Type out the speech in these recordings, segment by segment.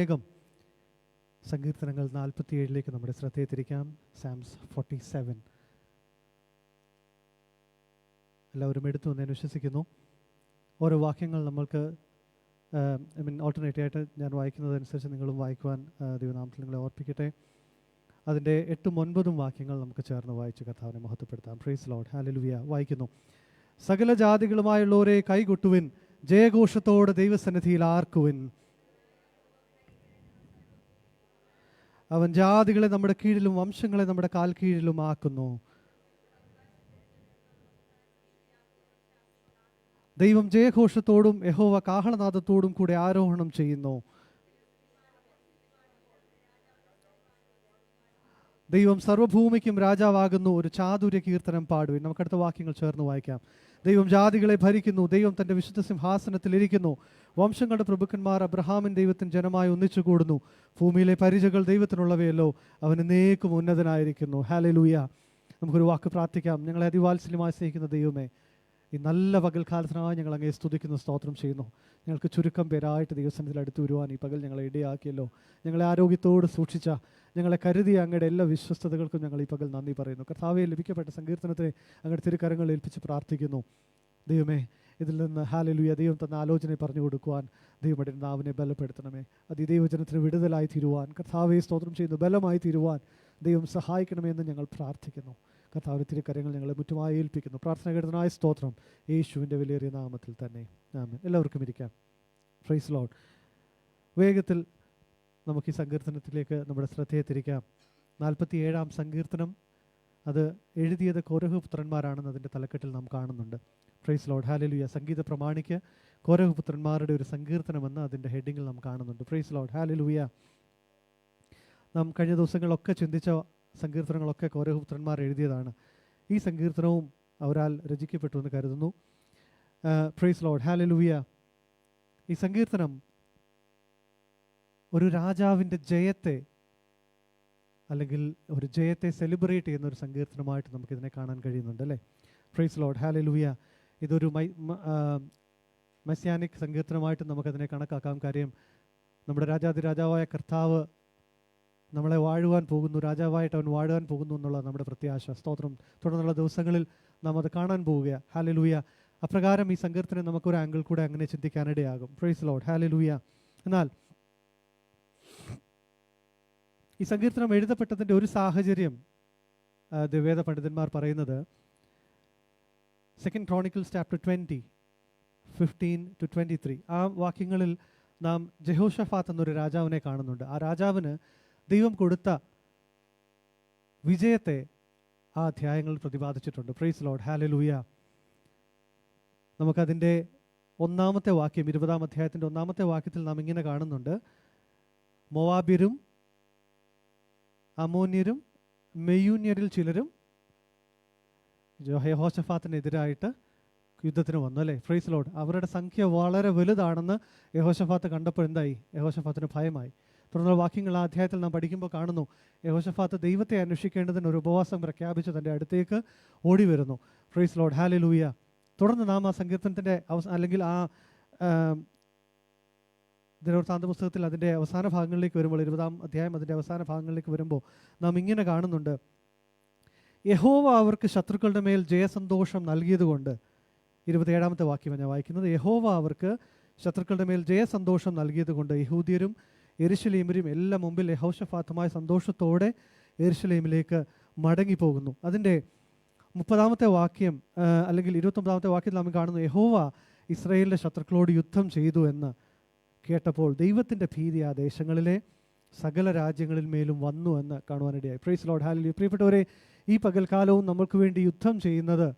വേഗം സങ്കീർത്തനങ്ങൾ 47 നമ്മുടെ ശ്രദ്ധയെ തിരിക്കാം. സാംസ് 47 എല്ലാവരും എടുത്തു എന്ന് ഞാൻ വിശ്വസിക്കുന്നു. ഓരോ വാക്യങ്ങൾ നമ്മൾക്ക് ഓൾട്ടർനേറ്റീവ് ആയിട്ട് ഞാൻ വായിക്കുന്നതനുസരിച്ച് നിങ്ങളും വായിക്കുവാൻ ദൈവനാമത്തിൽ നിങ്ങളെ ഓർപ്പിക്കട്ടെ. അതിൻ്റെ 8ഉം 9ഉം വാക്യങ്ങൾ നമുക്ക് ചേർന്ന് വായിച്ച് കർത്താവിനെ മഹത്വപ്പെടുത്താം. Praise Lord. ഹല്ലേലൂയ. വായിക്കുന്നു: സകല ജാതികളുമായുള്ളവരെ കൈകൊട്ടുവിൻ, ജയഘോഷത്തോടെ ദൈവസന്നിധിയിൽ ആർക്കുവിൻ. അവൻ ജാതികളെ നമ്മുടെ കീഴിലും വംശങ്ങളെ നമ്മുടെ കാൽ കീഴിലും ആക്കുന്നു. ദൈവം ജയഘോഷത്തോടും യഹോവ കാഹളനാദത്തോടും കൂടെ ആരോഹണം ചെയ്യുന്നു. ദൈവം സർവ്വഭൂമിക്കും രാജാവാകുന്നു, ഒരു ചാതുര്യ കീർത്തനം പാടുവിൻ. നമുക്കടുത്ത വാക്യങ്ങൾ ചേർന്ന് വായിക്കാം. ദൈവം ജാതികളെ ഭരിക്കുന്നു, ദൈവം തൻ്റെ വിശുദ്ധ സിംഹാസനത്തിൽ ഇരിക്കുന്നു. വംശങ്ങളുടെ പ്രഭുക്കന്മാർ അബ്രഹാമിൻ ദൈവത്തിന് ജനമായി ഒന്നിച്ചു കൂടുന്നു. ഭൂമിയിലെ പരിചകൾ ദൈവത്തിനുള്ളവയല്ലോ, അവൻ എന്നേക്കും ഉന്നതനായിരിക്കുന്നു. ഹല്ലേലൂയ. നമുക്കൊരു വാക്ക് പ്രാർത്ഥിക്കാം. ഞങ്ങളെ അതിവാത്സല്യമായി സ്നേഹിക്കുന്ന ദൈവമേ, ഈ നല്ല പകൽക്കാലത്തിനായി ഞങ്ങൾ അങ്ങേ സ്തുതിക്കുന്നു, സ്തോത്രം ചെയ്യുന്നു. ഞങ്ങൾക്ക് ചുരുക്കം പേരായിട്ട് ദൈവസന്നിധിയിൽ അടുത്ത് വരുവാൻ ഈ പകൽ ഞങ്ങളെ ഇടയാക്കിയല്ലോ. ഞങ്ങളെ ആരോഗ്യത്തോട് സൂക്ഷിച്ച, ഞങ്ങളെ കരുതിയ അങ്ങയുടെ എല്ലാ വിശ്വസ്തതകൾക്കും ഞങ്ങൾ ഈ പകൽ നന്ദി പറയുന്നു. കർത്താവേ, ലഭിക്കപ്പെട്ട സങ്കീർത്തനത്തെ അങ്ങയുടെ തിരുക്കരങ്ങളിൽ ഏൽപ്പിച്ച് പ്രാർത്ഥിക്കുന്നു. ദൈവമേ, ഇതിൽ നിന്ന് ഹല്ലേലൂയ ദൈവം തന്ന ആലോചന പറഞ്ഞു കൊടുക്കുവാൻ ദൈവയുടെ നാവിനെ ബലപ്പെടുത്തണമേ. ദൈവജനത്തിന് വിടുതലായി തീരുവാൻ കർത്താവേ സ്തോത്രം ചെയ്യുന്നു, ബലമായി തീരുവാൻ ദൈവം സഹായിക്കണമെന്ന് ഞങ്ങൾ പ്രാർത്ഥിക്കുന്നു. കർത്താവിൻ്റെ തിരുക്കരങ്ങൾ ഞങ്ങളെ മുറ്റുമായി ഏൽപ്പിക്കുന്നു. പ്രാർത്ഥന കേട്ടതിനായ സ്തോത്രം, യേശുവിൻ്റെ വിലയേറിയ നാമത്തിൽ തന്നെ ആമേൻ. എല്ലാവർക്കും ഇരിക്കാം. Praise Lord. വേഗത്തിൽ നമുക്ക് ഈ സങ്കീർത്തനത്തിലേക്ക് നമ്മുടെ ശ്രദ്ധയെ തിരിക്കാം. 47-ാം സങ്കീർത്തനം അത് എഴുതിയത് കോരഹ് പുത്രന്മാരാണെന്ന് അതിൻ്റെ തലക്കെട്ടിൽ നാം കാണുന്നുണ്ട്. Praise Lord. ഹല്ലേലൂയ. സംഗീത പ്രമാണിക്ക് കോരഹ് പുത്രന്മാരുടെ ഒരു സങ്കീർത്തനമെന്ന് അതിൻ്റെ ഹെഡിങ്ങിൽ നാം കാണുന്നുണ്ട്. Praise Lord. ഹല്ലേലൂയ. നാം കഴിഞ്ഞ ദിവസങ്ങളൊക്കെ ചിന്തിച്ച സങ്കീർത്തനങ്ങളൊക്കെ കോരഹ് പുത്രന്മാർ എഴുതിയതാണ്. ഈ സങ്കീർത്തനവും അവരാൽ രചിക്കപ്പെട്ടു എന്ന് കരുതുന്നു. Praise Lord. ഹല്ലേലൂയ. ഈ സങ്കീർത്തനം ഒരു രാജാവിൻ്റെ ജയത്തെ അല്ലെങ്കിൽ ഒരു ജയത്തെ സെലിബ്രേറ്റ് ചെയ്യുന്ന ഒരു സങ്കീർത്തനമായിട്ട് നമുക്കിതിനെ കാണാൻ കഴിയുന്നുണ്ട് അല്ലേ. Praise Lord. ഹല്ലേലൂയ. ഇതൊരു മെസ്യാനിക് സങ്കീർത്തനമായിട്ട് നമുക്കതിനെ കണക്കാക്കാം. കാര്യം നമ്മുടെ രാജാവായ കർത്താവ് നമ്മളെ വാഴുവാൻ പോകുന്നു, രാജാവായിട്ട് അവൻ വാഴുവാൻ പോകുന്നു എന്നുള്ള നമ്മുടെ പ്രത്യാശ, സ്തോത്രം. തുടർന്നുള്ള ദിവസങ്ങളിൽ നാം അത് കാണാൻ പോവുക. ഹല്ലേലൂയ. അപ്രകാരം ഈ സങ്കീർത്തനം നമുക്കൊരു ആംഗിൾ കൂടെ അങ്ങനെ ചിന്തിക്കാനിടയാകും. Praise Lord. ഹല്ലേലൂയ. എന്നാൽ ഈ സങ്കീർത്തനം എഴുതപ്പെട്ടതിൻ്റെ ഒരു സാഹചര്യം വേദ പണ്ഡിതന്മാർ പറയുന്നത് 2 Chronicles chapter 20, 15-23 ആ വാക്യങ്ങളിൽ നാം ജെഹോഷഫാത്ത് എന്നൊരു രാജാവിനെ കാണുന്നുണ്ട്. ആ രാജാവിന് ദൈവം കൊടുത്ത വിജയത്തെ ആ അധ്യായങ്ങളിൽ പ്രതിപാദിച്ചിട്ടുണ്ട്. Praise Lord. ഹല്ലേലൂയ. നമുക്കതിൻ്റെ 1-ാമത്തെ വാക്യം 20-ാം അധ്യായത്തിൻ്റെ 1-ാമത്തെ വാക്യത്തിൽ നാം ഇങ്ങനെ കാണുന്നുണ്ട്: മോവാബ്യരും അമോന്യരും മെയൂന്യരിൽ ചിലരും യഹോശഫാത്തിനെതിരായിട്ട് യുദ്ധത്തിന് വന്നു അല്ലേ. Praise Lord. അവരുടെ സംഖ്യ വളരെ വലുതാണെന്ന് യഹോശഫാത്ത് കണ്ടപ്പോൾ എന്തായി? യഹോശഫാത്തിന് ഭയമായി. തുടർന്നുള്ള വാക്യങ്ങൾ ആ അധ്യായത്തിൽ നാം പഠിക്കുമ്പോൾ കാണുന്നു, യഹോശഫാത്ത് ദൈവത്തെ അന്വേഷിക്കേണ്ടതിന് ഒരു ഉപവാസം പ്രഖ്യാപിച്ച് തൻ്റെ അടുത്തേക്ക് ഓടി വരുന്നു. Praise Lord. ഹല്ലേലൂയ. തുടർന്ന് നാം ആ സങ്കീർത്തനത്തിൻ്റെ അല്ലെങ്കിൽ ആ ദിനവൃത്താന്ത പുസ്തകത്തിൽ അതിൻ്റെ അവസാന ഭാഗങ്ങളിലേക്ക് വരുമ്പോൾ 20-ാം അധ്യായം അതിൻ്റെ അവസാന ഭാഗങ്ങളിലേക്ക് വരുമ്പോൾ നാം ഇങ്ങനെ കാണുന്നുണ്ട്: യഹോവ അവർക്ക് ശത്രുക്കളുടെ മേൽ ജയസന്തോഷം നൽകിയതുകൊണ്ട്. 27-ാമത്തെ വാക്യം ഞാൻ വായിക്കുന്നത്: യഹോവ അവർക്ക് ശത്രുക്കളുടെ മേൽ ജയസന്തോഷം നൽകിയതുകൊണ്ട് യഹൂദ്യരും യെരുശലേമ്യരും എല്ലാം മുമ്പിൽ യഹോശഫാത്തുമായ സന്തോഷത്തോടെ യെരുശലേമിലേക്ക് മടങ്ങിപ്പോകുന്നു. അതിൻ്റെ 30-ാമത്തെ വാക്യം അല്ലെങ്കിൽ 29-ാമത്തെ വാക്യത്തിൽ നാം കാണുന്നു: യഹോവ ഇസ്രായേലിൻ്റെ ശത്രുക്കളോട് യുദ്ധം ചെയ്തു എന്ന് കേട്ടപ്പോൾ ദൈവത്തിൻ്റെ ഭീതി ആ ദേശങ്ങളിലെ സകല രാജ്യങ്ങളിൽ മേലും വന്നു എന്ന് കാണുവാനിടയായി. Praise Lord. ഹല്ലേലൂയ. പ്രിയപ്പെട്ടവരെ, ഈ പകൽക്കാലവും നമ്മൾക്ക് വേണ്ടി യുദ്ധം ചെയ്യുന്നത്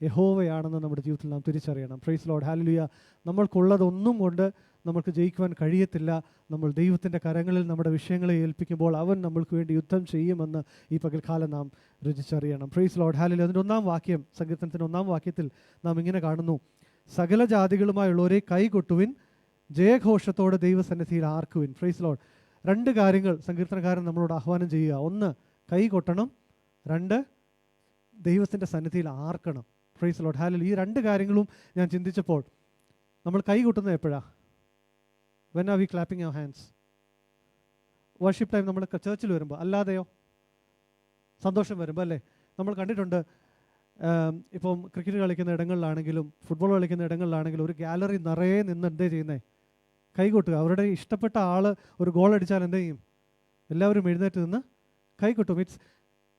യഹോവയാണെന്ന് നമ്മുടെ ജീവിതത്തിൽ നാം തിരിച്ചറിയണം. Praise Lord. ഹല്ലേലൂയ. നമ്മൾക്കുള്ളതൊന്നും കൊണ്ട് നമുക്ക് ജയിക്കുവാൻ കഴിയത്തില്ല. നമ്മൾ ദൈവത്തിൻ്റെ കരങ്ങളിൽ നമ്മുടെ വിഷയങ്ങളെ ഏൽപ്പിക്കുമ്പോൾ അവൻ നമ്മൾക്ക് വേണ്ടി യുദ്ധം ചെയ്യുമെന്ന് ഈ പകൽക്കാലം നാം രുചിച്ചറിയണം. Praise Lord. ഹല്ലേലൂയ. അതിൻ്റെ 1-ാം വാക്യം, സങ്കീർത്തനത്തിൻ്റെ 1-ാം വാക്യത്തിൽ നാം ഇങ്ങനെ കാണുന്നു: സകല ജാതികളുമായുള്ളവരെ കൈകൊട്ടുവിൻ, ജയഘോഷത്തോടെ ദൈവസന്നിധിയിൽ ആർക്കുവിൻ. Praise Lord. 2 കാര്യങ്ങൾ സങ്കീർത്തനക്കാരൻ നമ്മളോട് ആഹ്വാനം ചെയ്യുക. 1, കൈ കൊട്ടണം. 2, ദൈവത്തിൻ്റെ സന്നിധിയിൽ ആർക്കണം. Praise Lord. ഹല്ലേലൂയ. ഈ 2 കാര്യങ്ങളും ഞാൻ ചിന്തിച്ചപ്പോൾ, നമ്മൾ കൈ കൊട്ടുന്നത് എപ്പോഴാണ്? When are we clapping our hands? Worship time നമ്മൾ ചേർച്ചിൽ വരുമ്പോൾ, അല്ലാതെയോ സന്തോഷം വരുമ്പോൾ അല്ലേ? നമ്മൾ കണ്ടിട്ടുണ്ട്, ഇപ്പം ക്രിക്കറ്റ് കളിക്കുന്ന ഇടങ്ങളിലാണെങ്കിലും ഫുട്ബോൾ കളിക്കുന്ന ഇടങ്ങളിലാണെങ്കിലും ഒരു ഗാലറി നിറയെ നിന്ന് എന്തേ ചെയ്യുന്നത്? കൈകൊട്ടുക. അവരുടെ ഇഷ്ടപ്പെട്ട ആൾ ഒരു ഗോൾ അടിച്ചാൽ എന്ത് ചെയ്യും? എല്ലാവരും എഴുന്നേറ്റ് നിന്ന് കൈകൊട്ടും. It's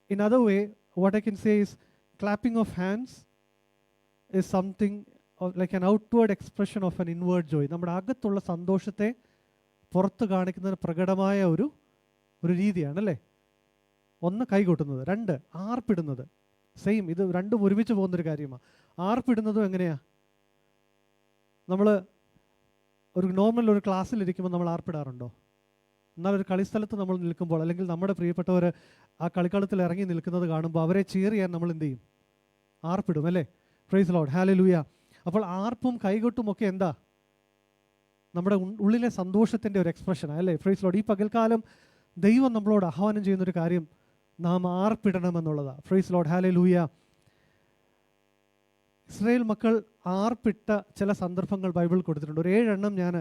in other way what I can say is clapping of hands is something like an outward expression of an inward joy. നമ്മുടെ അകത്തുള്ള സന്തോഷത്തെ പുറത്ത് കാണിക്കുന്നതിന് പ്രകടമായ ഒരു രീതിയാണല്ലേ? ഒന്ന് കൈകൊട്ടുന്നത്, രണ്ട് ആർപ്പിടുന്നത്. സെയിം, ഇത് രണ്ടും ഒരുമിച്ച് പോകുന്നൊരു കാര്യമാണ്. ആർപ്പിടുന്നതും എങ്ങനെയാ? നമ്മൾ ഒരു നോർമൽ ഒരു ക്ലാസ്സിലിരിക്കുമ്പോൾ നമ്മൾ ആർപ്പിടാറുണ്ടോ? എന്നാൽ ഒരു കളിസ്ഥലത്ത് നമ്മൾ നിൽക്കുമ്പോൾ, അല്ലെങ്കിൽ നമ്മുടെ പ്രിയപ്പെട്ടവർ ആ കളിക്കളത്തിൽ ഇറങ്ങി നിൽക്കുന്നത് കാണുമ്പോൾ അവരെ cheer ചെയ്യാൻ നമ്മൾ എന്ത് ചെയ്യും? ആർപ്പിടും അല്ലേ? Praise the Lord, hallelujah. അപ്പോൾ ആർപ്പും കൈകൊട്ടും ഒക്കെ എന്താ? നമ്മുടെ ഉള്ളിലെ സന്തോഷത്തിൻ്റെ ഒരു എക്സ്പ്രഷനാണ് അല്ലേ? Praise the Lord. ഈ പകൽക്കാലം ദൈവം നമ്മളോട് ആഹ്വാനം ചെയ്യുന്നൊരു കാര്യം നാം ആർപ്പിടണമെന്നുള്ളതാണ്. Praise the Lord, hallelujah. Israel മക്കൾ ആർപ്പിട്ട ചില സന്ദർഭങ്ങൾ ബൈബിൾ കൊടുത്തിട്ടുണ്ട്. ഒരു 7 എണ്ണം ഞാൻ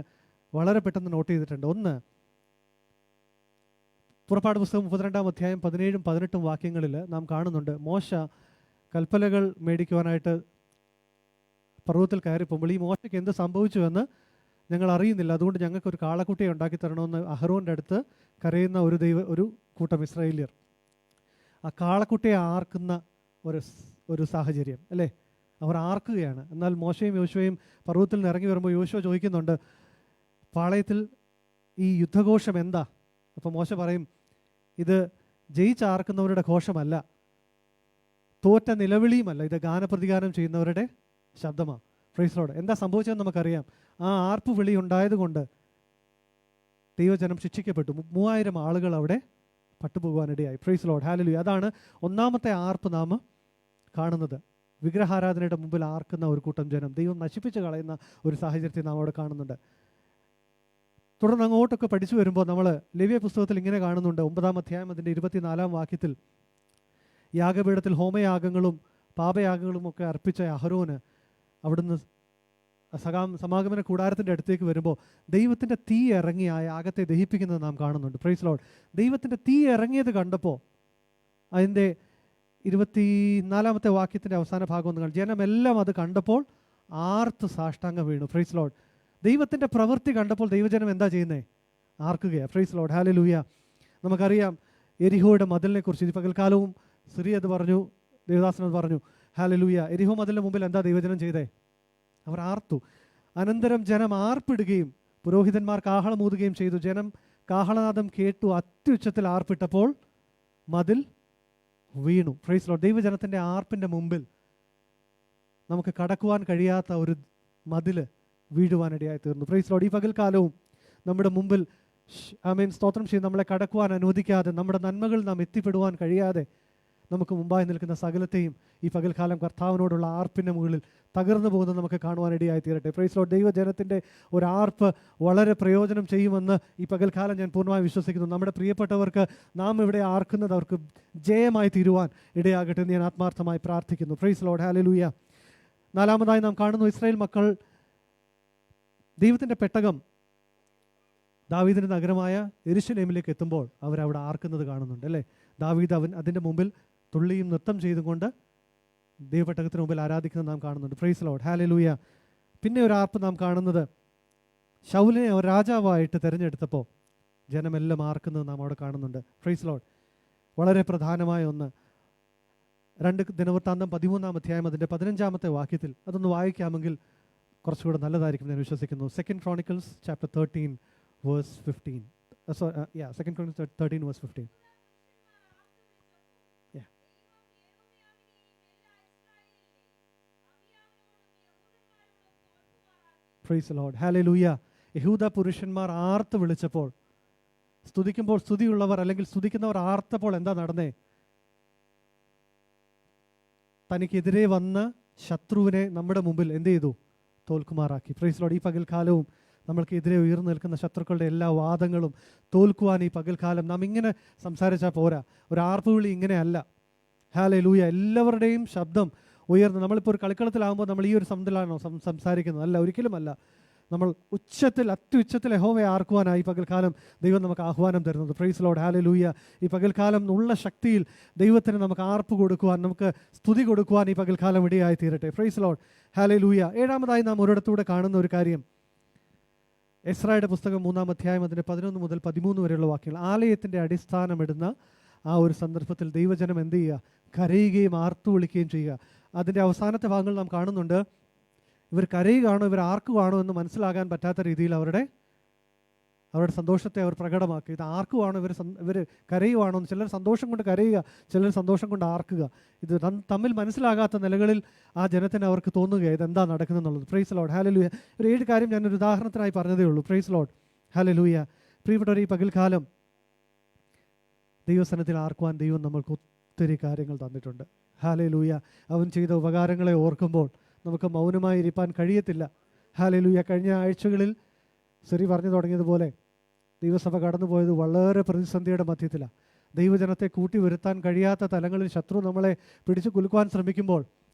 വളരെ പെട്ടെന്ന് നോട്ട് ചെയ്തിട്ടുണ്ട്. ഒന്ന്, പുറപ്പാട് പുസ്തകം 32-ാം അധ്യായം 17-18 വാക്യങ്ങളിൽ നാം കാണുന്നുണ്ട്, മോശ കൽപ്പലകൾ മേടിക്കുവാനായിട്ട് പർവ്വതത്തിൽ കയറി പോകുമ്പോൾ ഈ മോശയ്ക്ക് എന്ത് സംഭവിച്ചുവെന്ന് ഞങ്ങൾ അറിയുന്നില്ല, അതുകൊണ്ട് ഞങ്ങൾക്കൊരു കാളക്കുട്ടിയെ ഉണ്ടാക്കി തരണമെന്ന് അഹറോൻ്റെ അടുത്ത് കരയുന്ന ഒരു കൂട്ടം ഇസ്രായേലിയർ. ആ കാളക്കുട്ടിയെ ആർക്കുന്ന ഒരു സാഹചര്യം അല്ലേ? അവർ ആർക്കുകയാണ്. എന്നാൽ മോശയും യോശുവയും പർവ്വതത്തിൽ നിന്ന് ഇറങ്ങി വരുമ്പോൾ യോശുവ ചോദിക്കുന്നുണ്ട്, പാളയത്തിൽ ഈ യുദ്ധഘോഷം എന്താ? അപ്പോൾ മോശ പറയും, ഇത് ജയിച്ചാർക്കുന്നവരുടെ ഘോഷമല്ല, തോറ്റ നിലവിളിയുമല്ല, ഇത് ഗാനപ്രതികാരം ചെയ്യുന്നവരുടെ ശബ്ദമാണ്. Price the Lord. എന്താ സംഭവിച്ചതെന്ന് നമുക്കറിയാം. ആ ആർപ്പ് വിളി ഉണ്ടായതുകൊണ്ട് ദൈവജനം ശിക്ഷിക്കപ്പെട്ടു. 3000 ആളുകൾ അവിടെ പട്ടുപോകുവാനിടയായി. Praise the Lord, hallelujah. അതാണ് ഒന്നാമത്തെ ആർപ്പ് നാം കാണുന്നത്. വിഗ്രഹാരാധനയുടെ മുമ്പിൽ ആർക്കുന്ന ഒരു കൂട്ടം ജനം, ദൈവം നശിപ്പിച്ച് കളയുന്ന ഒരു സാഹചര്യത്തെ നാം അവിടെ കാണുന്നുണ്ട്. തുടർന്ന് അങ്ങോട്ടൊക്കെ പഠിച്ചു വരുമ്പോൾ നമ്മൾ ലേവ്യ പുസ്തകത്തിൽ ഇങ്ങനെ കാണുന്നുണ്ട്. 9-ാം അധ്യായം അതിൻ്റെ 24-ാം വാക്യത്തിൽ, യാഗപീഠത്തിൽ ഹോമയാഗങ്ങളും പാപയാഗങ്ങളും ഒക്കെ അർപ്പിച്ച അഹരോന് അവിടുന്ന് സമാഗമന കൂടാരത്തിൻ്റെ അടുത്തേക്ക് വരുമ്പോൾ ദൈവത്തിൻ്റെ തീ ഇറങ്ങി ആ യാഗത്തെ ദഹിപ്പിക്കുന്നത് നാം കാണുന്നുണ്ട്. Praise Lord. ദൈവത്തിൻ്റെ തീ ഇറങ്ങിയത് കണ്ടപ്പോൾ അതിൻ്റെ 24-ാമത്തെ വാക്യത്തിൻ്റെ അവസാന ഭാഗം ഒന്ന് കാണും. ജനമെല്ലാം അത് കണ്ടപ്പോൾ ആർത്ത് സാഷ്ടാംഗം വീണു. Praise Lord. ദൈവത്തിൻ്റെ പ്രവൃത്തി കണ്ടപ്പോൾ ദൈവജനം എന്താ ചെയ്യുന്നത്? ആർക്കുകയാണ്. Praise Lord, hallelujah. നമുക്കറിയാം എരിഹോയുടെ മതിലിനെ കുറിച്ച് ഈ പകൽക്കാലവും സിറി അത് പറഞ്ഞു, ദേവദാസനത് പറഞ്ഞു. ഹല്ലേലൂയ. എരിഹോ മതിലിന് മുമ്പിൽ എന്താ ദൈവജനം ചെയ്തേ? അവർ ആർത്തു. അനന്തരം ജനം ആർപ്പിടുകയും പുരോഹിതന്മാർ കാഹളമൂതുകയും ചെയ്തു. ജനം കാഹളനാദം കേട്ടു അത്യുച്ചത്തിൽ ആർപ്പിട്ടപ്പോൾ മതിൽ വീണു. Praise Lord. ദൈവജനത്തിൻ്റെ ആർപ്പിൻ്റെ മുമ്പിൽ നമുക്ക് കടക്കുവാൻ കഴിയാത്ത ഒരു മതില് വീഴുവാനിടയായി തീർന്നു. Praise Lord. ഈ പകൽക്കാലവും നമ്മുടെ മുമ്പിൽ സ്തോത്രം ചെയ്ത് നമ്മളെ കടക്കുവാൻ അനുവദിക്കാതെ, നമ്മുടെ നന്മകൾ നാം എത്തിപ്പെടുവാൻ കഴിയാതെ നമുക്ക് മുമ്പായി നിൽക്കുന്ന സകലത്തെയും ഈ പകൽക്കാലം കർത്താവിനോടുള്ള ആർപ്പിൻ്റെ മുകളിൽ തകർന്നു പോകുന്നത് നമുക്ക് കാണുവാനിടയായി തീരട്ടെ. Praise Lord. ദൈവജനത്തിൻ്റെ ഒരു ആർപ്പ് വളരെ പ്രയോജനം ചെയ്യുമെന്ന് ഈ പകൽക്കാലം ഞാൻ പൂർണ്ണമായി വിശ്വസിക്കുന്നു. നമ്മുടെ പ്രിയപ്പെട്ടവർക്ക് നാം ഇവിടെ ആർക്കുന്നത് അവർക്ക് ജയമായി തീരുവാൻ ഇടയാകട്ടെ എന്ന് ഞാൻ ആത്മാർത്ഥമായി പ്രാർത്ഥിക്കുന്നു. Praise Lord, hallelujah. 4-മതായി നാം കാണുന്നു, ഇസ്രായേൽ മക്കൾ ദൈവത്തിൻ്റെ പെട്ടകം ദാവീദിൻ്റെ നഗരമായ യെരൂശലേമിലേക്ക് എത്തുമ്പോൾ അവരവിടെ ആർക്കുന്നത് കാണുന്നുണ്ട് അല്ലേ? ദാവീദ് അതിൻ്റെ മുമ്പിൽ തുള്ളിയും നൃത്തം ചെയ്തുകൊണ്ട് ദൈവപ്പെട്ടകത്തിന് മുമ്പിൽ ആരാധിക്കുന്നത് നാം കാണുന്നുണ്ട്. പ്രൈസ് ലോർഡ്, ഹല്ലേലൂയ. പിന്നെ ഒരു ആർപ്പ് നാം കാണുന്നത്, ശൗലിനെ അവർ രാജാവായിട്ട് തിരഞ്ഞെടുത്തപ്പോൾ ജനമെല്ലാം ആർക്കുന്നത് നാം അവിടെ കാണുന്നുണ്ട്. Praise Lord. വളരെ പ്രധാനമായ ഒന്ന്, 2 ദിനവൃത്താന്തം 13-ാം അധ്യായം അതിൻ്റെ 15-ാമത്തെ വാക്യത്തിൽ അതൊന്ന് വായിക്കാമെങ്കിൽ കുറച്ചുകൂടെ നല്ലതായിരിക്കും ഞാൻ വിശ്വസിക്കുന്നു. 2 Chronicles chapter 13 verse 15. 2 Chronicles 13 verse 15. Yeah. Praise the Lord. Hallelujah. യഹൂദ പുരുഷന്മാർ ആർത്ത് വിളിച്ചപ്പോൾ, സ്തുതിക്കുമ്പോൾ സ്തുതിയുള്ളവർ അല്ലെങ്കിൽ സ്തുതിക്കുന്നവർ ആർത്തപ്പോൾ എന്താ നടന്നേ? തനിക്കെതിരെ വന്ന ശത്രുവിനെ നമ്മുടെ മുമ്പിൽ എന്ത് ചെയ്തു? തോൽക്കുമാറാക്കി. Praise Lord. ഈ പകൽക്കാലവും നമ്മൾക്കെതിരെ ഉയർന്നു നിൽക്കുന്ന ശത്രുക്കളുടെ എല്ലാ വാദങ്ങളും തോൽക്കുവാൻ ഈ പകൽക്കാലം നാം ഇങ്ങനെ സംസാരിച്ചാൽ പോരാ. ഒരു ആർപ്പുവിളി ഇങ്ങനെയല്ല. ഹല്ലേലൂയ. എല്ലാവരുടെയും ശബ്ദം ഉയർന്ന്, നമ്മളിപ്പോൾ ഒരു കളിക്കളത്തിലാകുമ്പോൾ നമ്മൾ ഈ ഒരു സംബന്ധത്തിലാണോ സംസാരിക്കുന്നത്? അല്ല, ഒരിക്കലുമല്ല. നമ്മൾ അത്യുച്ചത്തിൽ യഹോവയെ ആർക്കുവാനായി പകൽക്കാലം ദൈവം നമുക്ക് ആഹ്വാനം തരുന്നത്. പ്രൈസ് ലോർഡ്, ഹല്ലേലൂയ. ഈ പകൽക്കാലം ഉള്ള ശക്തിയിൽ ദൈവത്തിന് നമുക്ക് ആർപ്പ് കൊടുക്കുവാൻ, നമുക്ക് സ്തുതി കൊടുക്കുവാൻ ഈ പകൽക്കാലം ഇടയായി തീരട്ടെ. Praise Lord, hallelujah. ഏഴാമതായി നാം ഒരിടത്തൂടെ കാണുന്ന ഒരു കാര്യം, എസ്രായുടെ പുസ്തകം 3-ാം അധ്യായം അതിൻ്റെ 11 മുതൽ 13 വരെയുള്ള വാക്യങ്ങൾ. ആലയത്തിൻ്റെ അടിസ്ഥാനമിടുന്ന ആ ഒരു സന്ദർഭത്തിൽ ദൈവജനം എന്ത് ചെയ്യുക? കരയുകയും ആർത്തു വിളിക്കുകയും ചെയ്യുക. അതിൻ്റെ അവസാനത്തെ ഭാഗങ്ങൾ നാം കാണുന്നുണ്ട്. ഇവർ കരയുകയാണോ ഇവർ ആർക്കുവാണോ എന്ന് മനസ്സിലാകാൻ പറ്റാത്ത രീതിയിൽ അവരുടെ സന്തോഷത്തെ അവർ പ്രകടമാക്കി. ഇത് ആർക്കുവാണോ ഇവർ കരയുവാണോ എന്ന്, ചിലർ സന്തോഷം കൊണ്ട് കരയുക, ചിലർ സന്തോഷം കൊണ്ട് ആർക്കുക. ഇത് തമ്മിൽ മനസ്സിലാകാത്ത നിലകളിൽ ആ ജനത്തിന് അവർക്ക് തോന്നുക ഇതെന്താ നടക്കുന്നെന്നുള്ളത്. Praise Lord, hallelujah. ഒരു 7 കാര്യം ഞാനൊരു ഉദാഹരണത്തിനായി പറഞ്ഞതേ ഉള്ളൂ. പ്രൈസ് ലോർഡ്, ഹല്ലേലൂയ. പ്രിയപ്പെട്ടവർ, ഈ പകൽക്കാലം ദൈവസനത്തിൽ ആർക്കുവാൻ ദൈവം നമ്മൾക്ക് ഒത്തിരി കാര്യങ്ങൾ തന്നിട്ടുണ്ട്. ഹല്ലേലൂയ. അവൻ ചെയ്ത ഉപകാരങ്ങളെ ഓർക്കുമ്പോൾ നമുക്ക് മൗനമായി ഇരിപ്പാൻ കഴിയത്തില്ല. ഹല്ലേലൂയ. കഴിഞ്ഞ ആഴ്ചകളിൽ ശരി പറഞ്ഞു തുടങ്ങിയതുപോലെ ദൈവസഭ കടന്നുപോയത് വളരെ പ്രതിസന്ധിയുടെ മധ്യത്തിലാണ്. ദൈവജനത്തെ കൂട്ടി വരുത്താൻ കഴിയാത്ത തലങ്ങളിൽ ശത്രു നമ്മളെ പിടിച്ചു കുലുക്കുവാൻ ശ്രമിക്കുമ്പോൾ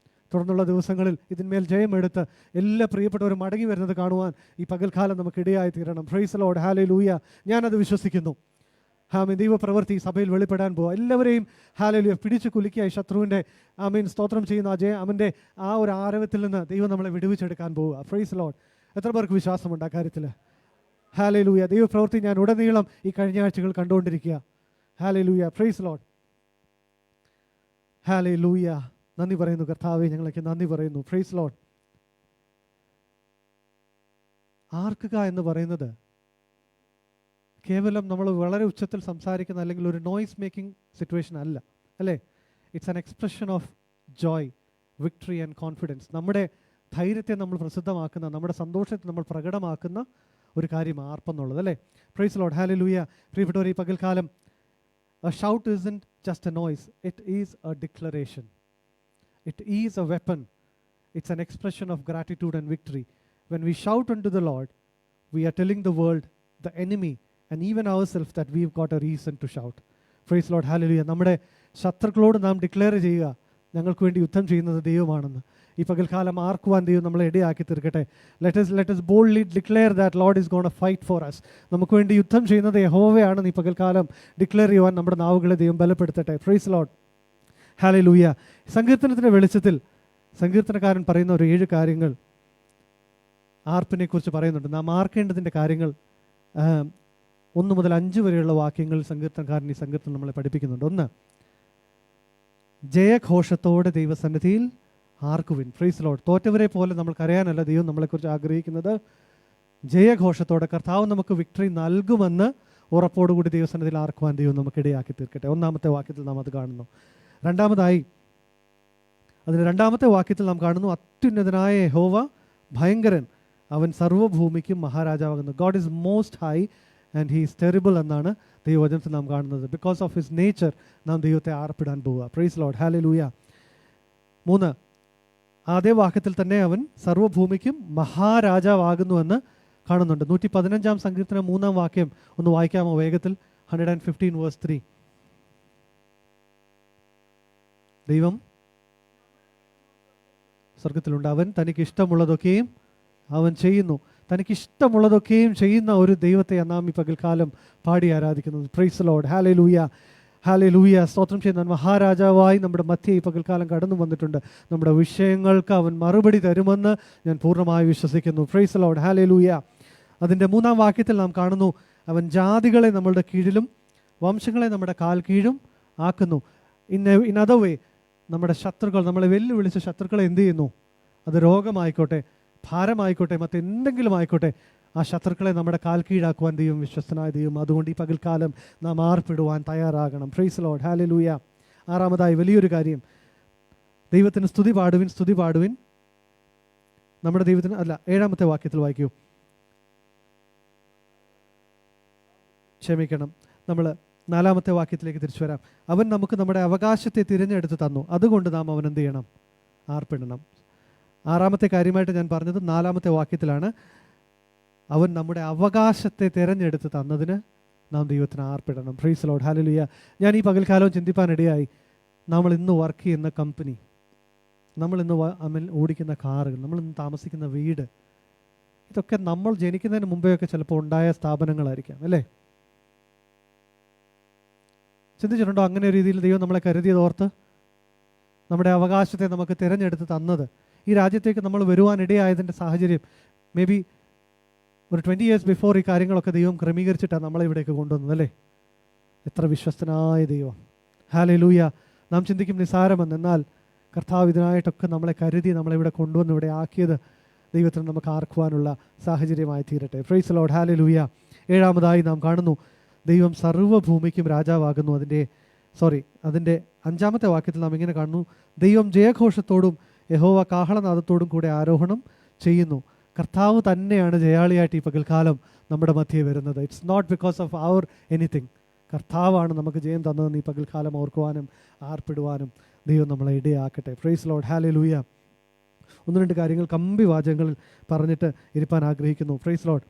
തുടർന്നുള്ള ദിവസങ്ങളിൽ ഇതിന്മേൽ ജയമെടുത്ത് എല്ലാ പ്രിയപ്പെട്ടവരും മടങ്ങി വരുന്നത് കാണുവാൻ ഈ പകൽക്കാലം നമുക്ക് ഇടയായി തീരണം. പ്രൈസ് ലോർഡ്, ഹല്ലേലൂയ. ഞാനത് വിശ്വസിക്കുന്നു. ദൈവപ്രവൃത്തി സഭയിൽ വെളിപ്പെടാൻ പോവുക. എല്ലാവരെയും ഹല്ലേലൂയ പിടിച്ചു കുലുക്കിയ ശത്രുവിൻ്റെ സ്തോത്രം ചെയ്യുന്ന അവൻ്റെ ആ ഒരു ആരവത്തിൽ നിന്ന് ദൈവം നമ്മളെ വിടുവിച്ചെടുക്കാൻ പോവുക. Praise Lord. എത്ര പേർക്ക് വിശ്വാസമുണ്ട് ആ കാര്യത്തിൽ? ഹല്ലേലൂയ. ദൈവപ്രവൃത്തി ഞാൻ ഉടനീളം ഈ കഴിഞ്ഞ ആഴ്ചകൾ കണ്ടുകൊണ്ടിരിക്കുക. ഹല്ലേലൂയ. പ്രൈസ് ലോർഡ്, ഹല്ലേലൂയ. നന്ദി പറയുന്നു കർത്താവേ, ഞങ്ങളൊക്കെ നന്ദി പറയുന്നു. Praise Lord. ആർക്കുക എന്ന് പറയുന്നത് കേവലം നമ്മൾ വളരെ ഉച്ചത്തിൽ സംസാരിക്കുന്ന അല്ലെങ്കിൽ ഒരു നോയ്സ് മേക്കിംഗ് സിറ്റുവേഷൻ അല്ല, അല്ലേ? It's an expression of Joy, victory and confidence. നമ്മുടെ ധൈര്യത്തെ നമ്മൾ പ്രസിദ്ധമാക്കുന്ന, നമ്മുടെ സന്തോഷത്തെ നമ്മൾ പ്രകടമാക്കുന്ന ഒരു കാര്യം ആർപ്പെന്നുള്ളത്, അല്ലേ? പ്രൈസ് ലോർഡ്, ഹല്ലേലൂയ. പ്രിയപ്പെട്ടവർ, ഈ പകൽക്കാലം a shout isn't just a noise, it is a declaration. It is a weapon. It's an expression of gratitude and victory. When we shout unto the Lord, we are telling the world, the enemy, and even ourselves that we've got a reason to shout. Praise Lord, hallelujah. നമ്മുടെ ശത്രുക്കളോട് നാം declare ചെയ്യുക, ഞങ്ങൾക്ക് വേണ്ടി യുദ്ധം ചെയ്യുന്നത് ദൈവമാണെന്ന്. ഈ പകൽക്കാലം ആർക്കുവാൻ ദൈവം നമ്മളെ ഇടയാക്കി തീർക്കട്ടെ. Let us boldly declare that Lord is going to fight for us. നമുക്ക് വേണ്ടി യുദ്ധം ചെയ്യുന്നത് യഹോവയാണെന്ന് ഈ പകൽക്കാലം ഡിക്ലെയർ ചെയ്യുവാൻ നമ്മുടെ നാവുകളെ ദൈവം ബലപ്പെടുത്തട്ടെ. Praise Lord, hallelujah. സങ്കീർത്തനത്തിൻ്റെ വെളിച്ചത്തിൽ സങ്കീർത്തനക്കാരൻ പറയുന്ന ഒരു 7 കാര്യങ്ങൾ ആർപ്പിനെ കുറിച്ച് പറയുന്നുണ്ട്. നാം ആർക്കേണ്ടതിൻ്റെ കാര്യങ്ങൾ 1 മുതൽ 5 വരെയുള്ള വാക്യങ്ങൾ സങ്കീർത്തനക്കാരൻ ഈ സങ്കീർത്തനം നമ്മളെ പഠിപ്പിക്കുന്നുണ്ട്. 1, ജയഘോഷത്തോടെ ദൈവസന്നിധിയിൽ ആർക്കുവിൻ. Praise Lord. തോറ്റവരെ പോലെ നമ്മൾ കരയാനല്ല ദൈവം നമ്മളെക്കുറിച്ച് ആഗ്രഹിക്കുന്നത്. ജയഘോഷത്തോടെ കർത്താവ് നമുക്ക് വിക്ടറി നൽകുമെന്ന് ഉറപ്പോടുകൂടി ദൈവസന്നിധിയിൽ ആർക്കുവാൻ ദൈവം നമുക്ക് ഇടയാക്കി തീർക്കട്ടെ. 1-ാമത്തെ വാക്യത്തിൽ നാം അത് കാണുന്നു. രണ്ടാമതായി അതിന് 2-ാമത്തെ വാക്യത്തിൽ നാം കാണുന്നു, അത്യുന്നതനായ യഹോവ ഭയങ്കരൻ, അവൻ സർവ്വഭൂമിക്കും മഹാരാജാവാകുന്നു. God is most high and he is terrible എന്നാണ് ദൈവവചനത്തിൽ നാം കാണുന്നത്. ബിക്കോസ് ഓഫ് ഹിസ് നേച്ചർ നാം ദൈവത്തെ ആർപ്പിടാൻ പോവുക. Praise Lord, hallelujah. 3, അതേ വാക്യത്തിൽ തന്നെ അവൻ സർവ്വഭൂമിക്കും മഹാരാജാവാകുന്നുവെന്ന് കാണുന്നുണ്ട്. 115-ാം സങ്കീർത്തനം 3-ാം വാക്യം ഒന്ന് വായിക്കാമോ വേഗത്തിൽ? 115 verse 3. ദൈവം സ്വർഗത്തിലുണ്ട്, അവൻ തനിക്ക് ഇഷ്ടമുള്ളതൊക്കെയും അവൻ ചെയ്യുന്നു. തനിക്കിഷ്ടമുള്ളതൊക്കെയും ചെയ്യുന്ന ഒരു ദൈവത്തെ നാം ഈ പകൽക്കാലം പാടി ആരാധിക്കുന്നത്. പ്രൈസ് ലോർഡ്, ഹല്ലേലൂയ, ഹല്ലേലൂയ. സ്തോത്രം ചെയ്യുന്ന മഹാരാജാവായി നമ്മുടെ മധ്യേ ഈ പകൽക്കാലം കടന്നു വന്നിട്ടുണ്ട്. നമ്മുടെ വിഷയങ്ങൾക്ക് അവൻ മറുപടി തരുമെന്ന് ഞാൻ പൂർണ്ണമായി വിശ്വസിക്കുന്നു. പ്രൈസ് ലോർഡ്, ഹല്ലേലൂയ. അതിൻ്റെ 3-ാം വാക്യത്തിൽ നാം കാണുന്നു, അവൻ ജാതികളെ നമ്മളുടെ കീഴിലും വംശങ്ങളെ നമ്മുടെ കാൽ കീഴും ആക്കുന്നു. ഇൻ അതർ വേ, നമ്മുടെ ശത്രുക്കൾ, നമ്മളെ വെല്ലുവിളിച്ച ശത്രുക്കളെ എന്ത് ചെയ്യുന്നു? അത് രോഗമായിക്കോട്ടെ, ഭാരമായിക്കോട്ടെ, മറ്റെന്തെങ്കിലും ആയിക്കോട്ടെ, ആ ശത്രുക്കളെ നമ്മുടെ കാൽ കീഴാക്കുവാൻ ദൈവം വിശ്വസ്തനായ ദൈവം. അതുകൊണ്ട് ഈ പകൽക്കാലം നാം ആർപ്പിടുവാൻ തയ്യാറാകണം. Praise Lord, hallelujah. 6-ാമതായി വലിയൊരു കാര്യം, ദൈവത്തിന് സ്തുതി പാടുവിൻ, സ്തുതി പാടുവിൻ. നമ്മുടെ ദൈവത്തിന് 7-ാമത്തെ വാക്യത്തിൽ വായിക്കൂ. ക്ഷമിക്കണം, നമ്മൾ 4-ാമത്തെ വാക്യത്തിലേക്ക് തിരിച്ചു വരാം. അവൻ നമുക്ക് നമ്മുടെ അവകാശത്തെ തിരഞ്ഞെടുത്ത് തന്നു, അതുകൊണ്ട് നാം അവൻ എന്ത് ചെയ്യണം? ആർപ്പിടണം. 6-ാമത്തെ കാര്യമായിട്ട് ഞാൻ പറഞ്ഞത് 4-ാമത്തെ വാക്യത്തിലാണ്. അവൻ നമ്മുടെ അവകാശത്തെ തിരഞ്ഞെടുത്ത് തന്നതിന് നാം ദൈവത്തിന് ആർപ്പിടണം. Praise Lord, hallelujah. ഞാൻ ഈ പകൽക്കാലം ചിന്തിപ്പാനിടയായി, നമ്മൾ ഇന്ന് വർക്ക് ചെയ്യുന്ന കമ്പനി, നമ്മൾ ഇന്ന് ഓടിക്കുന്ന കാറുകൾ, നമ്മൾ ഇന്ന് താമസിക്കുന്ന വീട്, ഇതൊക്കെ നമ്മൾ ജനിക്കുന്നതിന് മുമ്പെയൊക്കെ ചിലപ്പോൾ ഉണ്ടായ സ്ഥാപനങ്ങളായിരിക്കാം, അല്ലേ? ചിന്തിച്ചിട്ടുണ്ടോ അങ്ങനെ ഒരു രീതിയിൽ ദൈവം നമ്മളെ കരുതിയത് ഓർത്ത്? നമ്മുടെ അവകാശത്തെ നമുക്ക് തിരഞ്ഞെടുത്ത് തന്നത്, ഈ രാജ്യത്തേക്ക് നമ്മൾ വരുവാനിടയായതിൻ്റെ സാഹചര്യം മേ ബി ഒരു 20 years ബിഫോർ ഈ കാര്യങ്ങളൊക്കെ ദൈവം ക്രമീകരിച്ചിട്ടാണ് നമ്മളെ ഇവിടേക്ക് കൊണ്ടുവന്നത്, അല്ലേ? എത്ര വിശ്വസ്തനായ ദൈവം! ഹല്ലേലൂയ. നാം ചിന്തിക്കും നിസാരമെന്ന്, എന്നാൽ കർത്താവ് ഇതിനായിട്ടൊക്കെ നമ്മളെ കരുതി നമ്മളിവിടെ കൊണ്ടുവന്ന് ഇവിടെ ആക്കിയത് ദൈവത്തിന് നമുക്ക് ആർക്കുവാനുള്ള സാഹചര്യമായി തീരട്ടെ. Price the Lord. ഹല്ലേലൂയ. ഏഴാമതായി നാം കാണുന്നു, ദൈവം സർവ്വഭൂമിക്കും രാജാവാകുന്നു. അതിൻ്റെ 5-ാമത്തെ വാക്യത്തിൽ നാം ഇങ്ങനെ കാണുന്നു, ദൈവം ജയഘോഷത്തോടും യഹോവ കാഹളനാദത്തോടും കൂടെ ആരോഹണം ചെയ്യുന്നു. കർത്താവ് തന്നെയാണ് ജയാളിയായിട്ട് ഈ പകൽക്കാലം നമ്മുടെ മധ്യേ വരുന്നത്. It's not because of our anything. കർത്താവാണ് നമുക്ക് ജയം തന്നതെന്ന് ഈ പകൽക്കാലം ഓർക്കുവാനും ആർപ്പിടുവാനും ദൈവം നമ്മളെ ഇടയാക്കട്ടെ. Praise Lord. ഹല്ലേലൂയ. 1-2 കാര്യങ്ങൾ കമ്പി വാചകങ്ങളിൽ പറഞ്ഞിട്ട് ഇരിപ്പാൻ ആഗ്രഹിക്കുന്നു. Praise Lord.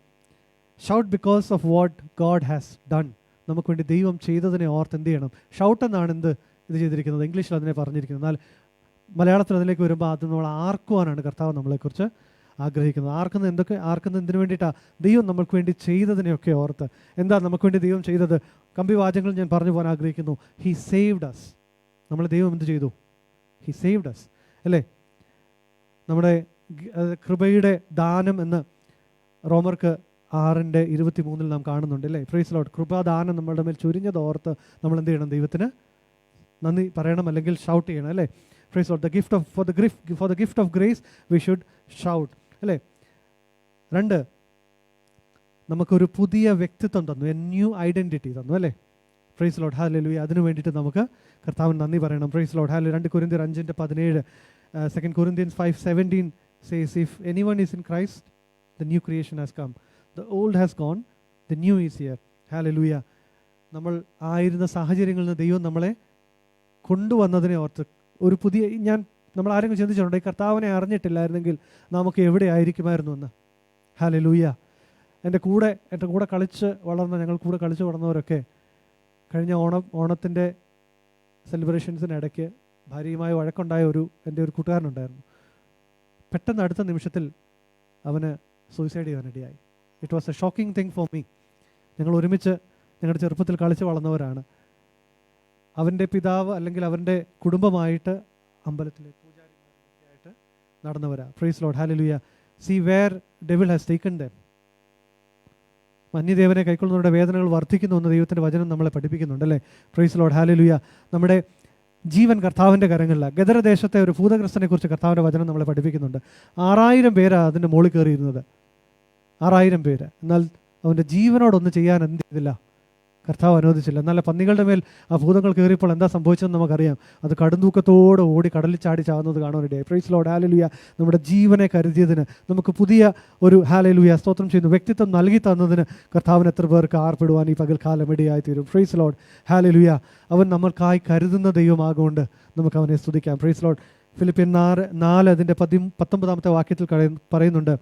Shout because of what God has done. നമുക്ക് വേണ്ടി ദൈവം ചെയ്തതിനെ ഓർത്ത് എന്ത് ചെയ്യണം? ഷൗട്ട് എന്നാണ് ഇത് ചെയ്തിരിക്കുന്നത്, ഇംഗ്ലീഷിൽ അതിനെ പറഞ്ഞിരിക്കുന്നത്. എന്നാൽ മലയാളത്തിൽ അതിലേക്ക് വരുമ്പോൾ അത് നമ്മൾ ആർക്കുവാനാണ് കർത്താവ് നമ്മളെക്കുറിച്ച് ആഗ്രഹിക്കുന്നത്. ആർക്കുന്ന എന്തിനു വേണ്ടിയിട്ടാണ്? ദൈവം നമുക്ക് വേണ്ടി ചെയ്തതിനെയൊക്കെ ഓർത്ത്. എന്താ നമുക്ക് വേണ്ടി ദൈവം ചെയ്തത്? കമ്പി വാചകങ്ങൾ ഞാൻ പറഞ്ഞു പോകാൻ ആഗ്രഹിക്കുന്നു. He saved us. നമ്മളെ ദൈവം എന്ത് ചെയ്തു? ഹി സേവ്ഡ് അസ്, അല്ലേ? നമ്മുടെ കൃപയുടെ ദാനം എന്ന് റോമർക്ക് 6:23 നാം കാണുന്നുണ്ട്, അല്ലേ? Praise Lord. കൃപാദാനം നമ്മളുടെ മേൽ ചൊരിഞ്ഞത് ഓർത്ത് നമ്മൾ എന്ത് ചെയ്യണം? ദൈവത്തിന് നന്ദി പറയണം, അല്ലെങ്കിൽ ഷൗട്ട് ചെയ്യണം, അല്ലേ? Praise lord. For the gift of grace we should shout, അല്ലേ? 2, നമുക്കൊരു പുതിയ വ്യക്തിത്വം തന്നു, എ ന്യൂ ഐഡൻറ്റിറ്റി തന്നു, അല്ലേ? Praise Lord. ഹല്ലേലൂയ. അതിനു വേണ്ടിയിട്ട് നമുക്ക് കർത്താവിന് നന്ദി പറയണം. Praise Lord. ഹല്ലേലൂയ. 2 കൊരിന്ത്യർ 5:17, 2 Corinthians 5:17 says, if anyone is in Christ, the new creation has come. The old has gone, the new is here. Hallelujah. നമ്മൾ ആയിരുന്ന സാഹചര്യങ്ങളിൽ നിന്ന് ദൈവം നമ്മളെ കൊണ്ടുവന്നതിനെ ഓർത്ത് ഒരു പുതിയ നമ്മൾ ആരെങ്കിലും ചിന്തിച്ചിട്ടുണ്ടോ ഈ കർത്താവിനെ അറിഞ്ഞിട്ടില്ലായിരുന്നെങ്കിൽ നമുക്ക് എവിടെ ആയിരിക്കുമായിരുന്നു എന്ന്? ഹല്ലേലൂയ. എൻ്റെ കൂടെ കളിച്ച് വളർന്നവരൊക്കെ കഴിഞ്ഞ ഓണത്തിൻ്റെ സെലിബ്രേഷൻസിനിടയ്ക്ക് ഭാര്യയുമായി വഴക്കുണ്ടായ എൻ്റെ ഒരു കൂട്ടുകാരനുണ്ടായിരുന്നു. പെട്ടെന്ന് അടുത്ത നിമിഷത്തിൽ അവന് സൂയിസൈഡ് ചെയ്യാനിടയായി. It was a shocking thing for me. ഞങ്ങൾ ഒരുമിച്ച് ഞങ്ങളുടെ ചെറുപ്പത്തിൽ കളിച്ച് വളർന്നവരാണ്. അവൻ്റെ പിതാവ് അല്ലെങ്കിൽ അവൻ്റെ കുടുംബമായിട്ട് അമ്പലത്തിലെ പൂജാരിമാരായിട്ട് നടന്നവരാണ്. Praise Lord. Hallelujah. See where devil has taken them. അന്യദേവനെ കൈക്കൊള്ളുന്നവരുടെ വേദനകൾ വർദ്ധിക്കുന്നു എന്ന് ദൈവത്തിൻ്റെ വചനം നമ്മളെ പഠിപ്പിക്കുന്നുണ്ട്, അല്ലേ? Praise Lord. ഹല്ലേലൂയ. നമ്മുടെ ജീവൻ കർത്താവിൻ്റെ കരങ്ങളിലാണ്. ഗദരദേശത്തെ ഒരു ഭൂതഗ്രസ്തനെ കുറിച്ച് കർത്താവിൻ്റെ വചനം നമ്മളെ പഠിപ്പിക്കുന്നുണ്ട്. 6000 പേരാണ് അതിൻ്റെ മുകളിൽ കയറിയിരുന്നത്. 6000 പേര്. എന്നാൽ അവൻ്റെ ജീവനോടൊന്നും ചെയ്യാൻ എന്ത് ചെയ്തില്ല? കർത്താവ് അനുവദിച്ചില്ല. എന്നാൽ പന്നികളുടെ മേൽ ആ ഭൂതങ്ങൾ കയറിയപ്പോൾ എന്താ സംഭവിച്ചതെന്ന് നമുക്കറിയാം. അത് കടുന്തൂക്കത്തോടെ ഓടി കടലിൽ ചാടി ചാവുന്നത് കാണാനിടയായി. Praise Lord. ഹല്ലേലൂയ. നമ്മുടെ ജീവനെ കരുതിയതിന്, നമുക്ക് പുതിയ ഒരു ഹല്ലേലൂയ സ്തോത്രം ചെയ്യുന്നു വ്യക്തിത്വം നൽകി തന്നതിന് കർത്താവിന് എത്ര പേർക്ക് ആർപ്പിടുവാൻ ഈ പകൽക്കാലം ഇടയായി തീരും. Praise Lord. ഹല്ലേലൂയ. അവൻ നമ്മൾക്കായി കരുതുന്ന ദൈവമാകൊണ്ട് നമുക്ക് അവനെ സ്തുതിക്കാം. Praise Lord. ഫിലിപ്പിയർ 4 അതിൻ്റെ 19-ാമത്തെ വാക്യത്തിൽ പറയുന്നുണ്ട്,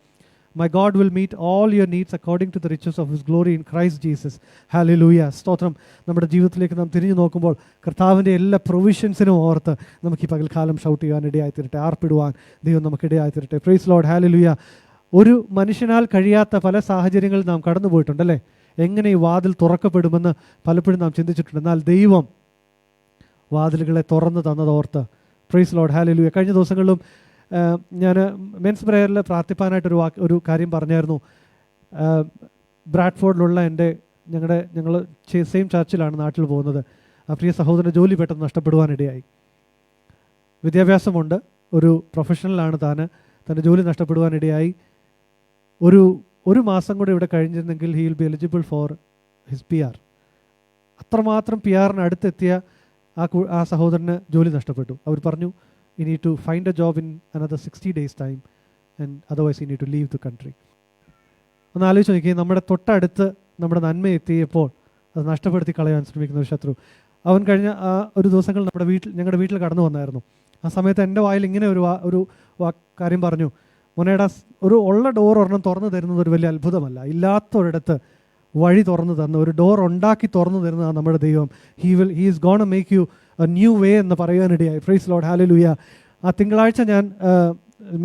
My God will meet all your needs according to the riches of His glory in Christ Jesus. Hallelujah. സ്തോത്രം. നമ്മുടെ ജീവിതത്തിലേക്ക് നാം തിരിഞ്ഞു നോക്കുമ്പോൾ കർത്താവിൻ്റെ എല്ലാ പ്രൊവിഷൻസിനും ഓർത്ത് നമുക്ക് ഈ പകൽക്കാലം ഷൗട്ട് ചെയ്യാൻ ഇടയായി തീരട്ടെ, ആർപ്പിടുവാൻ ദൈവം നമുക്ക് ഇടയായി തീരട്ടെ. Praise Lord. ഹല്ലേലൂയ. ഒരു മനുഷ്യനാൽ കഴിയാത്ത പല സാഹചര്യങ്ങളിൽ നാം കടന്നു പോയിട്ടുണ്ടല്ലേ? എങ്ങനെ ഈ വാതിൽ തുറക്കപ്പെടുമെന്ന് പലപ്പോഴും നാം ചിന്തിച്ചിട്ടുണ്ട്. എന്നാൽ ദൈവം വാതിലുകളെ തുറന്നു തന്നതോർത്ത് പ്രൈസ് ലോർഡ്. ഹല്ലേലൂയ. കഴിഞ്ഞ ദിവസങ്ങളിലും ഞാൻ മെൻസ് പ്രയറിൽ പ്രാർത്ഥിപ്പാനായിട്ട് ഒരു കാര്യം പറഞ്ഞായിരുന്നു. ബ്രാഡ്ഫോർഡിലുള്ള ഞങ്ങൾ സെയിം ചർച്ചിലാണ് നാട്ടിൽ പോകുന്നത്. ആ പ്രിയ സഹോദരൻ്റെ ജോലി പെട്ടെന്ന് നഷ്ടപ്പെടുവാനിടയായി. വിദ്യാഭ്യാസമുണ്ട്, ഒരു പ്രൊഫഷണലാണ് തൻ്റെ ജോലി നഷ്ടപ്പെടുവാനിടയായി. ഒരു മാസം കൂടെ ഇവിടെ കഴിഞ്ഞിരുന്നെങ്കിൽ he will be eligible for his PR. അത്രമാത്രം PR-ന് അടുത്തെത്തിയ ആ സഹോദരന് ജോലി നഷ്ടപ്പെട്ടു. അവർ പറഞ്ഞു, you need to find a job in another 60 days time and otherwise you need to leave the country. ഒന്ന് ആലോചിച്ച് നോക്കി, നമ്മുടെ തൊട്ടടുത്ത് നമ്മുടെ നന്മ എത്തിയപ്പോൾ അത് നഷ്ടപ്പെടുത്തി കളയാൻ ശ്രമിക്കുന്ന ഒരു ശത്രു. അവൻ കഴിഞ്ഞ ഒരു ദിവസങ്ങൾ ഞങ്ങളുടെ വീട്ടിൽ കടന്നു വന്നായിരുന്നു. ആ സമയത്ത് എൻ്റെ വായിൽ ഇങ്ങനെ ഒരു കാര്യം പറഞ്ഞു, മോനേടാ, ഉള്ള ഡോർ ഒരെണ്ണം തുറന്നു തരുന്നത് ഒരു വലിയ അത്ഭുതമല്ല, ഇല്ലാത്തൊരിടത്ത് വഴി തുറന്നു തന്ന ഒരു ഡോർ ഉണ്ടാക്കി തുറന്നു തരുന്നതാണ് നമ്മുടെ ദൈവം. He is gonna make you A new വേ എന്ന് പറയാനിടയായി. Praise Lord. ഹല്ലേലൂയ. ആ തിങ്കളാഴ്ച ഞാൻ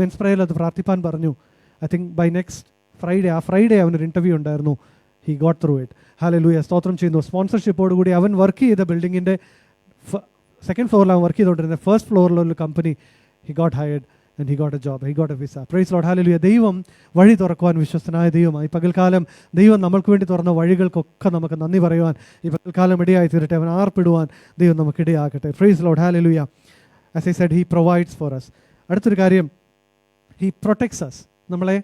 മെൻസ് പ്രയറിൽ അത് പ്രാർത്ഥിപ്പാൻ പറഞ്ഞു. I think by next Friday അവനൊരു ഇൻ്റർവ്യൂ ഉണ്ടായിരുന്നു. He got through it. Hallelujah, സ്തോത്രം ചെയ്യുന്നു. സ്പോൺസർഷിപ്പോടുകൂടി അവൻ വർക്ക് ചെയ്ത ബിൽഡിങ്ങിൻ്റെ സെക്കൻഡ് ഫ്ലോറിൽ അവൻ വർക്ക് ചെയ്തുകൊണ്ടിരുന്നത്. ഫസ്റ്റ് ഫ്ലോറിലുള്ള company he got hired and he got a job, he got a visa. Praise Lord, hallelujah. ദൈവം വഴി തുറക്കുവാൻ വിശ്വസ്തനായ ദൈവമായി. പകൽക്കാലം ദൈവം നമ്മൾക്ക് വേണ്ടി തുറന്ന വഴികൾക്കൊക്കെ നമുക്ക് നന്ദി പറയുവാൻ ഈ പകൽക്കാലം ഇടയായി തീരട്ടെ. അവൻ ആർപ്പിടുവാൻ ദൈവം നമുക്ക് ഇടയാക്കട്ടെ. Praise Lord, hallelujah. As I said, he provides for us. അടുത്തൊരു കാര്യം, he protects us. നമ്മളെ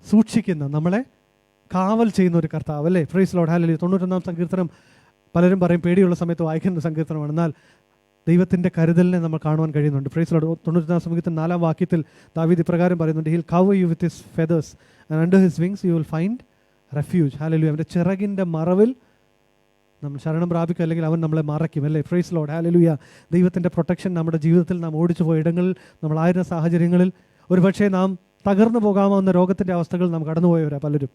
സൂക്ഷിക്കുന്ന, നമ്മളെ കാവൽ ചെയ്യുന്ന ഒരു കർത്താവ് അല്ലേ. Praise Lord, hallelujah. 91-ാം സങ്കീർത്തനം പലരും പറയും പേടിയുള്ള സമയത്ത് വായിക്കുന്ന സങ്കീർത്തനമാണ്. എന്നാൽ ദൈവത്തിൻ്റെ കരുതലിനെ നമ്മൾ കാണുവാൻ കഴിയുന്നുണ്ട്. പ്രൈസ് ലോർഡ്, 91-ാം സങ്കീർത്തനം 4-ാം വാക്യത്തിൽ ദാവീദ് ഇപ്രകാരം പറയുന്നുണ്ട്, he'll cover you with his feathers and under his wings you will find refuge. hallelujah. അവൻ്റെ ചിറകിൻ്റെ മറവിൽ നമ്മൾ ശരണം പ്രാപിക്കും, അല്ലെങ്കിൽ അവൻ നമ്മളെ മറയ്ക്കും അല്ലേ. Praise Lord, hallelujah. ദൈവത്തിൻ്റെ പ്രൊട്ടക്ഷൻ നമ്മുടെ ജീവിതത്തിൽ നാം ഓടിച്ചു പോയ ഇടങ്ങളിൽ, നമ്മളായിരുന്ന സാഹചര്യങ്ങളിൽ ഒരുപക്ഷെ നാം തകർന്നു പോകാമെന്ന രോഗത്തിൻ്റെ അവസ്ഥകൾ നാം കടന്നുപോയവരാ പലരും.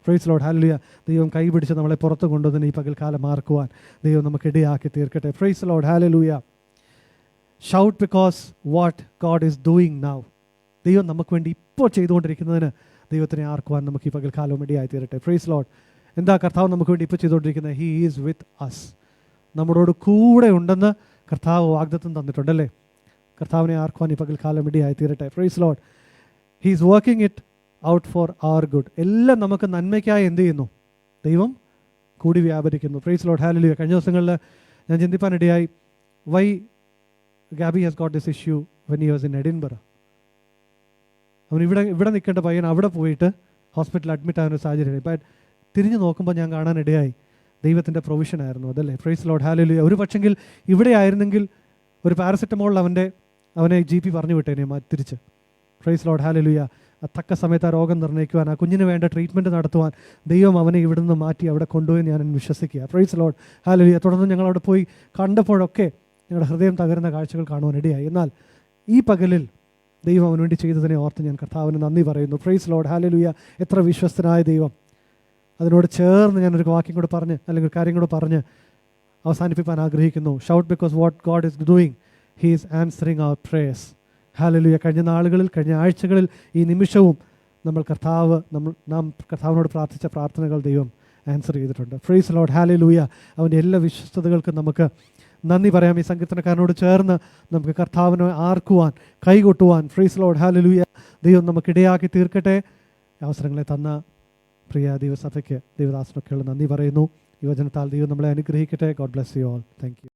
Praise Lord, hallelujah. ദൈവം കൈപിടിച്ച് നമ്മളെ പുറത്ത് കൊണ്ടുവന്ന് ഈ പകൽക്കാലം മാർക്കുവാൻ ദൈവം നമുക്ക് ഇടയാക്കി തീർക്കട്ടെ. Praise Lord, hallelujah. Shout because what God is doing now. ദൈവം നമുക്ക് വേണ്ടി ഇപ്പോൾ ചെയ്തുകൊണ്ടിരിക്കുന്നതിന് ദൈവത്തിനെ ആർക്കുവാൻ നമുക്ക് ഈ പകൽക്കാലം ഇടയായി തീരട്ടെ. Praise lord. എന്താ കർത്താവ് നമുക്ക് വേണ്ടി ഇപ്പോൾ ചെയ്തുകൊണ്ടിരിക്കുന്നത്? He is with us. നമ്മളോട് കൂടെ ഉണ്ടെന്ന് കർത്താവ് വാഗ്ദത്തം തന്നിട്ടുണ്ടല്ലേ. കർത്താവിനെ ആർക്കുവാൻ ഈ പകൽക്കാലം ഇടയായി തീരട്ടെ. Praise lord. He is working it out for our good. എല്ലാം നമുക്ക് നന്മയ്ക്കായി എന്ത് ചെയ്യുന്നു? ദൈവം കൂടി വ്യാപരിക്കുന്നു. Praise Lord, hallelujah. കഴിഞ്ഞ ദിവസങ്ങളിൽ ഞാൻ ചിന്തിപ്പാനിടയായി, why Gabi has got this issue when he was in Edinburgh. അവൻ ഇവിടെ നിൽക്കേണ്ട പയ്യൻ അവിടെ പോയിട്ട് ഹോസ്പിറ്റലിൽ അഡ്മിറ്റ് ആകുന്ന സാഹചര്യം. ഇപ്പം തിരിഞ്ഞു നോക്കുമ്പോൾ ഞാൻ കാണാനിടയായി ദൈവത്തിൻ്റെ പ്രൊവിഷൻ ആയിരുന്നു അതല്ലേ. Praise Lord, hallelujah. ഒരു പക്ഷെങ്കിൽ ഇവിടെ ആയിരുന്നെങ്കിൽ ഒരു പാരസെറ്റമോളിൽ അവനെ GP പറഞ്ഞു വിട്ടേനെ തിരിച്ച്. Praise Lord, hallelujah. തക്ക സമയത്ത് ആ രോഗം നിർണ്ണയിക്കുവാൻ, ആ കുഞ്ഞിന് വേണ്ട ട്രീറ്റ്മെൻറ്റ് നടത്തുവാൻ ദൈവം അവനെ ഇവിടെ നിന്ന് മാറ്റി അവിടെ കൊണ്ടുപോയി ഞാൻ വിശ്വസിക്കുക. Praise Lord, hallelujah. തുടർന്ന് ഞങ്ങൾ അവിടെ പോയി കണ്ടപ്പോഴൊക്കെ ഞങ്ങളുടെ ഹൃദയം തകരുന്ന കാഴ്ചകൾ കാണുവാൻ ഇടയായി. എന്നാൽ ഈ പകലിൽ ദൈവം അവന് വേണ്ടി ചെയ്തതിനെ ഓർത്ത് ഞാൻ കർത്താവിന് നന്ദി പറയുന്നു. Praise Lord, hallelujah. എത്ര വിശ്വസ്തനായ ദൈവം. അതിനോട് ചേർന്ന് ഞാനൊരു വാക്യം കൂടെ പറഞ്ഞ്, അല്ലെങ്കിൽ ഒരു കാര്യം കൂടെ പറഞ്ഞ് അവസാനിപ്പിക്കാൻ ആഗ്രഹിക്കുന്നു. Shout because what God is doing, he is answering our prayers. Hallelujah. കഴിഞ്ഞ നാളുകളിൽ, കഴിഞ്ഞ ആഴ്ചകളിൽ, ഈ നിമിഷവും നാം കർത്താവിനോട് പ്രാർത്ഥിച്ച പ്രാർത്ഥനകൾ ദൈവം ആൻസർ ചെയ്തിട്ടുണ്ട്. Praise Lord, hallelujah. അവൻ്റെ എല്ലാ വിശ്വസ്തതകൾക്കും നമുക്ക് നന്ദി പറയാം. ഈ സങ്കീർത്തനക്കാരനോട് ചേർന്ന് നമുക്ക് കർത്താവിനെ ആർക്കുവാൻ, കൈകൊട്ടുവാൻ, പ്രൈസ് ലോർഡ്, hallelujah. ദൈവം നമുക്കിടയാക്കി തീർക്കട്ടെ. അവസരങ്ങളെ തന്ന പ്രിയ ദൈവസഭയ്ക്ക്, ദൈവദാസനൊക്കെയുള്ള നന്ദി പറയുന്നു. ഈ വചനത്താൽ ദൈവം നമ്മളെ അനുഗ്രഹിക്കട്ടെ. God bless you all. Thank you.